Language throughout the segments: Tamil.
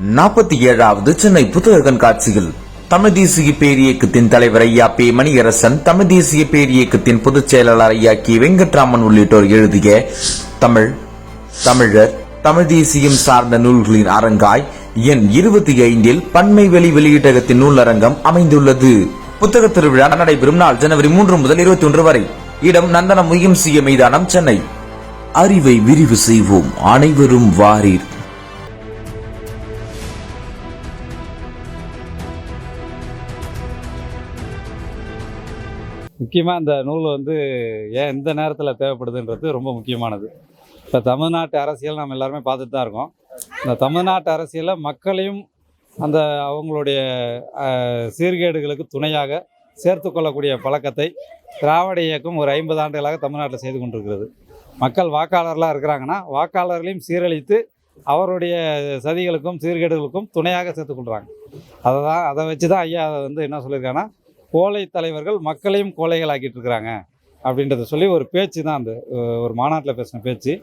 47வது சென்னை புத்தக கண்காட்சியில் தமிழ் தேசிய பேரியக்கத்தின் தலைவர் ஐயா பே மணியரசன், தமிழ் தேசிய பேரியக்கத்தின் பொதுச் செயலாளர் ஐயா கே வெங்கட்ராமன் உள்ளிட்டோர் எழுதிய தமிழர் தமிழ் தேசியம் சார்ந்த நூல்களின் அரங்காய் எண் 25 பன்மை வெளியீட்டகத்தின் நூலரங்கம் அமைந்துள்ளது. புத்தக திருவிழா நடைபெறும் நாள் ஜனவரி 3 முதல் 21 வரை. இடம் நந்தனம் முயம்சிய மைதானம், சென்னை. அறிவை விரிவு செய்வோம், அனைவரும் வாரீர். முக்கியமாக இந்த நூல் ஏன் இந்த நேரத்தில் தேவைப்படுதுன்றது ரொம்ப முக்கியமானது. இப்போ தமிழ்நாட்டு அரசியல் நம்ம எல்லாருமே பார்த்துட்டு தான் இருக்கோம். இந்த தமிழ்நாட்டு அரசியலில் மக்களையும் அந்த அவங்களுடைய சீர்கேடுகளுக்கு துணையாக சேர்த்து கொள்ளக்கூடிய பழக்கத்தை திராவிட இயக்கம் ஒரு 50 ஆண்டுகளாக தமிழ்நாட்டில் செய்து கொண்டிருக்கிறது. மக்கள் வாக்காளர்களாக இருக்கிறாங்கன்னா வாக்காளர்களையும் சீரழித்து அவருடைய சதிகளுக்கும் சீர்கேடுகளுக்கும் துணையாக சேர்த்துக்கொள்கிறாங்க. அதை வச்சு தான் ஐயா என்ன சொல்லியிருக்காங்கன்னா, கோழை தலைவர்கள் மக்களையும் கோழைகள் ஆக்கிட்டு இருக்கிறாங்க அப்படின்றத சொல்லி ஒரு பேச்சு தான் ஒரு மாநாட்டில் பேசின பேச்சு.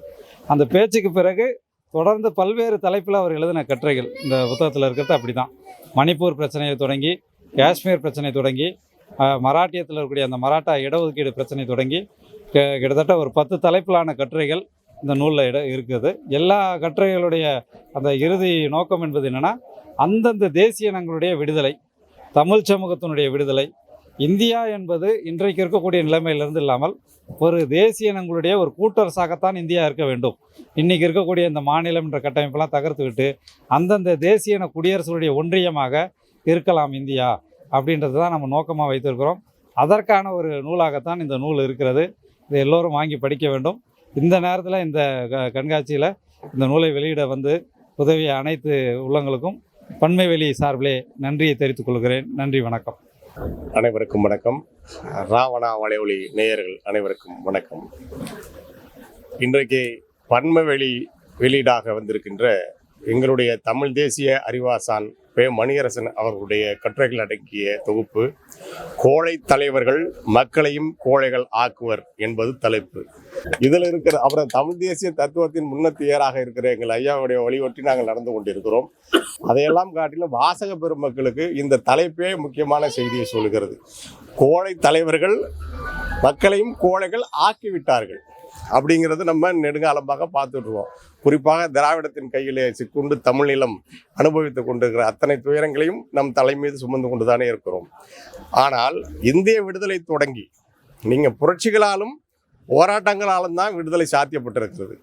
அந்த பேச்சுக்கு பிறகு தொடர்ந்து பல்வேறு தலைப்பில் அவர் எழுதின கட்டுரைகள் இந்த புத்தகத்தில் இருக்கிறது அப்படி தான். மணிப்பூர் பிரச்சனையை தொடங்கி, காஷ்மீர் பிரச்சனை தொடங்கி, மராட்டியத்தில் இருக்கக்கூடிய அந்த மராட்டா இடஒதுக்கீடு பிரச்சனை தொடங்கி கிட்டத்தட்ட ஒரு 10 தலைப்பிலான கட்டுரைகள் இந்த நூலில் இருக்குது. எல்லா கட்டுரைகளுடைய அந்த இறுதி நோக்கம் என்பது என்னென்னா, அந்தந்த தேசிய இனங்களுடைய விடுதலை, தமிழ் சமூகத்தினுடைய விடுதலை, இந்தியா என்பது இன்றைக்கு இருக்கக்கூடிய நிலைமையிலிருந்து இல்லாமல் ஒரு தேசிய இனங்களுடைய ஒரு கூட்டரசாகத்தான் இந்தியா இருக்க வேண்டும். இன்றைக்கி இருக்கக்கூடிய இந்த மாநிலம் என்ற கட்டமைப்பெல்லாம் தகர்த்துவிட்டு அந்தந்த தேசிய இன குடியரசுடைய ஒன்றியமாக இருக்கலாம் இந்தியா அப்படின்றது தான் நம்ம நோக்கமாக வைத்திருக்கிறோம். அதற்கான ஒரு நூலாகத்தான் இந்த நூல் இருக்கிறது. இதை எல்லோரும் வாங்கி படிக்க வேண்டும். இந்த நேரத்தில் இந்த கண்காட்சியில் இந்த நூலை வெளியிட உதவிய அனைத்து உள்ளங்களுக்கும் பன்மை வெளி சார்பிலே நன்றியை தெரிவித்துக் கொள்கிறேன். நன்றி, வணக்கம். அனைவருக்கும் வணக்கம். ராவணா வலையொலி நேயர்கள் அனைவருக்கும் வணக்கம். இன்றைக்கு பன்மை வெளியீடாக வந்திருக்கின்ற எங்களுடைய தமிழ் தேசிய அறிவாசான் பே மணியரசன் அவர்களுடைய கட்டுரைகள் அடங்கிய தொகுப்பு கோழை தலைவர்கள் மக்களையும் கோழைகள் ஆக்குவர் என்பது தலைப்பு. இதில் இருக்கிற அப்புறம் தமிழ் தேசிய தத்துவத்தின் முன்னத்தியராக இருக்கிற எங்கள் ஐயாவுடைய வழியொட்டி நாங்கள் நடந்து கொண்டிருக்கிறோம். அதையெல்லாம் காட்டிலும் வாசக பெருமக்களுக்கு இந்த தலைப்பே முக்கியமான செய்தியை சொல்லுகிறது. கோழை தலைவர்கள் மக்களையும் கோழைகள் ஆக்கிவிட்டார்கள் அப்படிங்கிறது நம்ம நெடுங்காலமாக பார்த்துட்ருவோம். குறிப்பாக திராவிடத்தின் கையிலே சிக்குண்டு தமிழ் நிலம் அனுபவித்து கொண்டிருக்கிற அத்தனை துயரங்களையும் நம் தலை மீது சுமந்து கொண்டு தானே இருக்கிறோம். ஆனால் இந்திய விடுதலை தொடங்கி நீங்கள் புரட்சிகளாலும் போராட்டங்களாலும் தான் விடுதலை சாத்தியப்பட்டிருக்கிறது.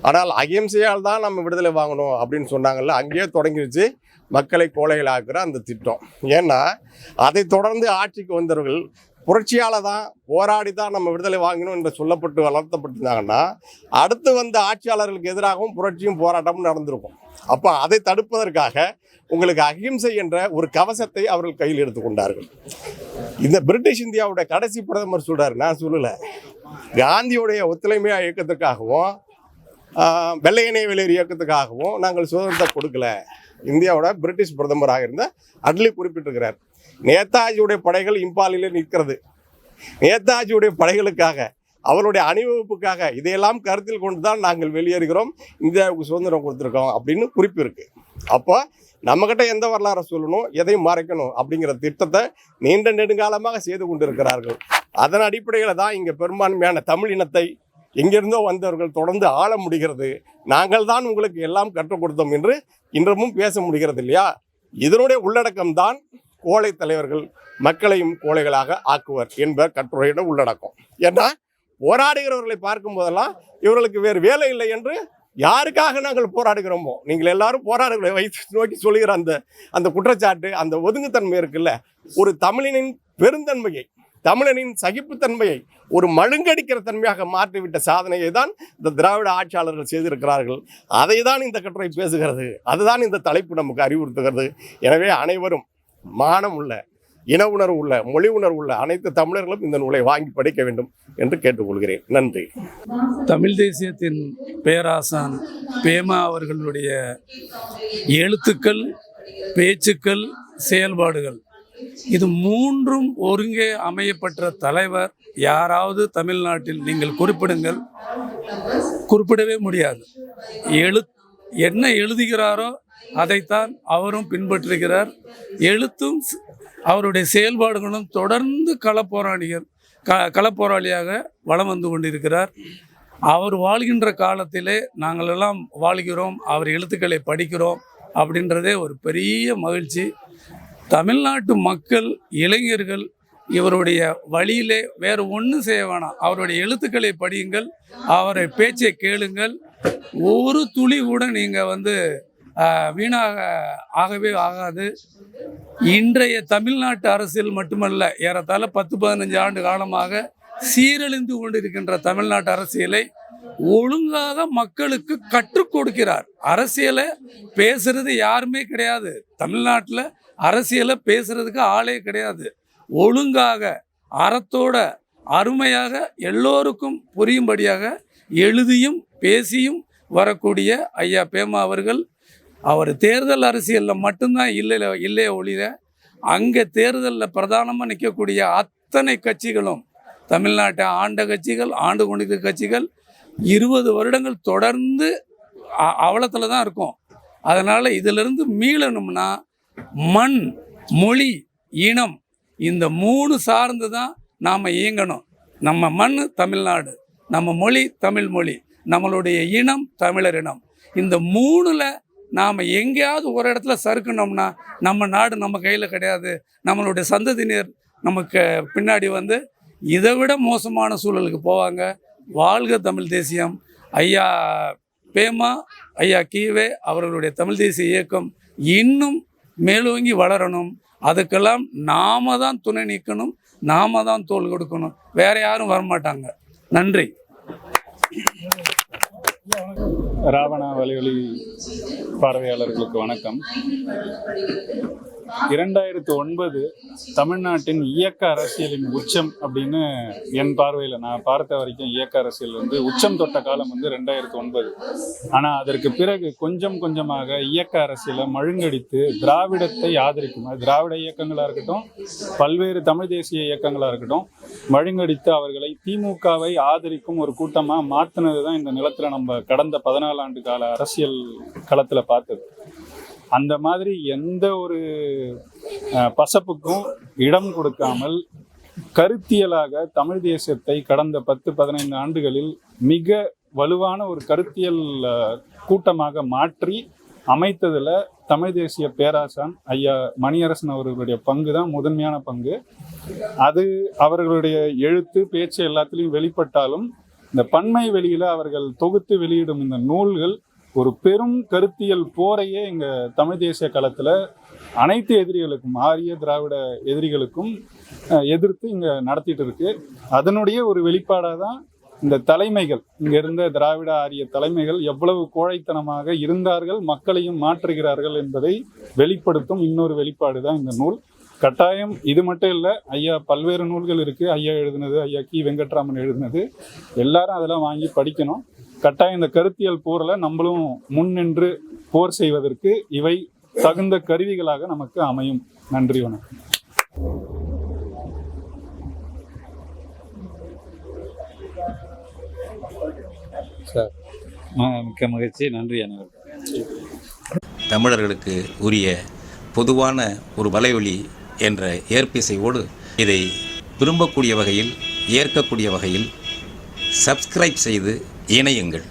ஆனால் அகிம்சையால் தான் நம்ம விடுதலை வாங்கணும் அப்படின்னு சொன்னாங்கல்ல, அங்கேயே தொடங்கிடுச்சு மக்களை கோழைகளாக்குற அந்த திட்டம். ஏன்னா அதை தொடர்ந்து ஆட்சிக்கு வந்தவர்கள் புரட்சியால் தான் போராடி தான் நம்ம விடுதலை வாங்கணும் என்று சொல்லப்பட்டு வளர்த்தப்பட்டிருந்தாங்கன்னா அடுத்து வந்த ஆட்சியாளர்களுக்கு எதிராகவும் புரட்சியும் போராட்டமும் நடந்திருக்கும். அப்போ அதை தடுப்பதற்காக உங்களுக்கு அகிம்சை என்ற ஒரு கவசத்தை அவர்கள் கையில் எடுத்துக்கொண்டார்கள். இந்த பிரிட்டிஷ் இந்தியாவுடைய கடைசி பிரதமர் சொல்றாரு, நான் சொல்லலை, காந்தியுடைய ஒத்துழைமை இயக்கத்துக்காகவும் வெள்ளையனே வெளியேறு இயக்கத்துக்காகவும் நாங்கள் சுதந்திரத்தை கொடுக்கல. இந்தியாவோட பிரிட்டிஷ் பிரதமராக இருந்த அட்லி குறிப்பிட்டிருக்கிறார். நேதாஜியுடைய படைகள் இம்பாலில் நிற்கிறது. நேதாஜியுடைய படைகளுக்காக, அவருடைய அணிவகுப்புக்காக இதையெல்லாம் கருத்தில் கொண்டு தான் நாங்கள் வெளியேறுகிறோம், இந்தியாவுக்கு சுதந்திரம் கொடுத்துருக்கோம் அப்படின்னு குறிப்பு இருக்கு. அப்போ நம்மகிட்ட எந்த வரலாறை சொல்லணும், எதையும் மறைக்கணும் அப்படிங்கிற திட்டத்தை நீண்ட நெடுங்காலமாக செய்து கொண்டிருக்கிறார்கள். அதன் அடிப்படையில் தான் இங்கே பெரும்பான்மையான தமிழ் இனத்தை எங்கிருந்தோ வந்தவர்கள் தொடர்ந்து ஆள முடிகிறது. நாங்கள் தான் உங்களுக்கு எல்லாம் கற்றுக் கொடுத்தோம் என்று இன்றமும் பேச முடிகிறது இல்லையா? இதனுடைய உள்ளடக்கம்தான் கோழை தலைவர்கள் மக்களையும் கோழைகளாக ஆக்குவர் என்ப கட்டுரையோட உள்ளடக்கம். ஏன்னா போராடுகிறவர்களை பார்க்கும் போதெல்லாம் இவர்களுக்கு வேறு வேலை இல்லை என்று யாருக்காக நாங்கள் போராடுகிறோமோ, நீங்கள் எல்லாரும் போராடுகளை வைத்து நோக்கி சொல்லுகிற அந்த குற்றச்சாட்டு, அந்த ஒதுங்குத்தன்மை இருக்குல்ல, ஒரு தமிழனின் பெருந்தன்மையை, தமிழனின் சகிப்புத்தன்மையை ஒரு மழுங்கடிக்கிற தன்மையாக மாற்றிவிட்ட சாதனையை தான் இந்த திராவிட ஆட்சியாளர்கள் செய்திருக்கிறார்கள். அதை தான் இந்த கட்டுரை பேசுகிறது. அதுதான் இந்த தலைப்பு நமக்கு அறிவுறுத்துகிறது. எனவே அனைவரும் மானம் உள்ள, இன உணர்வு உள்ள, மொழி உணர்வு உள்ள அனைத்து தமிழர்களும் இந்த நூலை வாங்கி படிக்க வேண்டும் என்று கேட்டுக்கொள்கிறேன். நன்றி. தமிழ் தேசியத்தின் பேராசான் பேமா அவர்களுடைய எழுத்துக்கள், பேச்சுக்கள், செயல்பாடுகள் இது மூன்றும் ஒருங்கே அமையப்பட்ட தலைவர் யாராவது தமிழ்நாட்டில் நீங்கள் குறிப்பிடுங்கள், குறிப்பிடவே முடியாது. என்ன எழுதுகிறாரோ அதைத்தான் அவரும் பின்பற்றுகிறார். எழுத்தும் அவருடைய செயல்பாடுகளும் தொடர்ந்து களப்போராளியாக வலம் வந்து கொண்டிருக்கிறார். அவர் வாழ்கின்ற காலத்திலே நாங்கள் எல்லாம் வாழ்கிறோம், அவர் எழுத்துக்களை படிக்கிறோம் அப்படின்றதே ஒரு பெரிய மகிழ்ச்சி. தமிழ்நாட்டு மக்கள், இளைஞர்கள் இவருடைய வழியிலே வேறு ஒன்றும் செய்ய வேணாம், அவருடைய எழுத்துக்களை படியுங்கள், அவரை பேச்சை கேளுங்கள். ஒரு துளி கூட நீங்கள் வீணாக ஆகவே ஆகாது. இன்றைய தமிழ்நாட்டு அரசியல் மட்டுமல்ல, ஏறத்தாழ 10-15 ஆண்டு காலமாக சீரழிந்து கொண்டிருக்கின்ற தமிழ்நாட்டு அரசியலை ஒழுங்காக மக்களுக்கு கற்றுக் கொடுக்கிறார். அரசியலை பேசுறது யாருமே கிடையாது தமிழ்நாட்டில், அரசியலை பேசுறதுக்கு ஆளே கிடையாது. ஒழுங்காக அறத்தோட அருமையாக எல்லோருக்கும் புரியும்படியாக எழுதியும் பேசியும் வரக்கூடிய ஐயா பேமா அவர்கள், அவர் தேர்தல் அரசியலில் மட்டும்தான் இல்லையே ஒழிய அங்கே தேர்தலில் பிரதானமாக நிற்கக்கூடிய அத்தனை கட்சிகளும், தமிழ்நாட்டை ஆண்ட கட்சிகள், ஆண்டு கொண்டிருக்கிற கட்சிகள் 20 வருடங்கள் தொடர்ந்து அவலத்தில் தான் இருக்கும். அதனால் இதிலிருந்து மீளணும்னா மண், மொழி, இனம் இந்த 3 சார்ந்து தான் நாம் இயங்கணும். நம்ம மண் தமிழ்நாடு, நம்ம மொழி தமிழ் மொழி, நம்மளுடைய இனம் தமிழர் இனம். இந்த 3ல் நாம் எங்கேயாவது ஒரு இடத்துல சறுக்கணும்னா நம்ம நாடு நம்ம கையில் கிடையாது. நம்மளுடைய சந்ததியினர் நமக்கு பின்னாடி இதை விட மோசமான சூழலுக்கு போவாங்க. வாழ்க தமிழ் தேசியம். ஐயா பேமா, ஐயா கீவே அவர்களுடைய தமிழ் தேசிய இயக்கம் இன்னும் மேலோங்கி வளரணும். அதுக்கெல்லாம் நாம தான் துணை நிற்கணும், நாம தான் தோள் கொடுக்கணும், வேற யாரும் வரமாட்டாங்க. நன்றி. ராவணா வலையொலி பார்வையாளர்களுக்கு வணக்கம். 2009 தமிழ்நாட்டின் இயக்க அரசியலின் உச்சம் அப்படின்னு என் பார்வையில் நான் பார்த்த வரைக்கும் இயக்க அரசியல் உச்சம் தொட்ட காலம் 2009. ஆனால் அதற்கு பிறகு கொஞ்சம் கொஞ்சமாக இயக்க அரசியலை மழுங்கடித்து திராவிடத்தை ஆதரிக்கும், திராவிட இயக்கங்களாக இருக்கட்டும், பல்வேறு தமிழ் தேசிய இயக்கங்களாக இருக்கட்டும், மழுங்கடித்து அவர்களை திமுகவை ஆதரிக்கும் ஒரு கூட்டமாக மாற்றினது தான் இந்த நிலத்தில் நம்ம கடந்த 14 ஆண்டு கால அரசியல் களத்தில் பார்த்தது. அந்த மாதிரி எந்த ஒரு பசப்புக்கும் இடம் கொடுக்காமல் கருத்தியலாக தமிழ் தேசியத்தை கடந்த 10-15 ஆண்டுகளில் மிக வலுவான ஒரு கருத்தியல் கூட்டமாக மாற்றி அமைத்ததில் தமிழ் தேசிய பேராசான் ஐயா மணியரசன் அவர்களுடைய பங்கு தான் முதன்மையான பங்கு. அது அவர்களுடைய எழுத்து பேச்சு எல்லாத்துலேயும் வெளிப்பட்டாலும் இந்த பன்மை வெளியில் அவர்கள் தொகுத்து வெளியிடும் இந்த நூல்கள் ஒரு பெரும் கருத்தியல் போரையே எங்கள் தமிழ் தேசிய களத்தில் அனைத்து எதிரிகளுக்கும், ஆரிய திராவிட எதிரிகளுக்கும் எதிர்த்து இங்கே நடத்திட்டு இருக்கு. அதனுடைய ஒரு வெளிப்பாடாக தான் இந்த தலைமைகள், இங்கே இருந்த திராவிட ஆரிய தலைமைகள் எவ்வளவு கோழைத்தனமாக இருந்தார்கள், மக்களையும் மாற்றுகிறார்கள் என்பதை வெளிப்படுத்தும் இன்னொரு வெளிப்பாடு தான் இந்த நூல். கட்டாயம் இது மட்டும் இல்லை, ஐயா பல்வேறு நூல்கள் இருக்குது, ஐயா எழுதுனது, ஐயா கி வெங்கட்ராமன் எழுதுனது, எல்லாரும் அதெல்லாம் வாங்கி படிக்கணும். கட்டாயம் இந்த கருத்தியல் போரில் நம்மளும் முன்னின்று போர் செய்வதற்கு இவை தகுந்த கருவிகளாக நமக்கு அமையும். நன்றி, வணக்கம். சார் மிக்க மகிழ்ச்சி, நன்றி அனைவருக்கும். தமிழர்களுக்கு உரிய பொதுவான ஒரு வலையொலி என்ற ஏற்பிசையோடு இதை விரும்பக்கூடிய வகையில், ஏற்கக்கூடிய வகையில் சப்ஸ்கிரைப் செய்து இணையுங்கள்.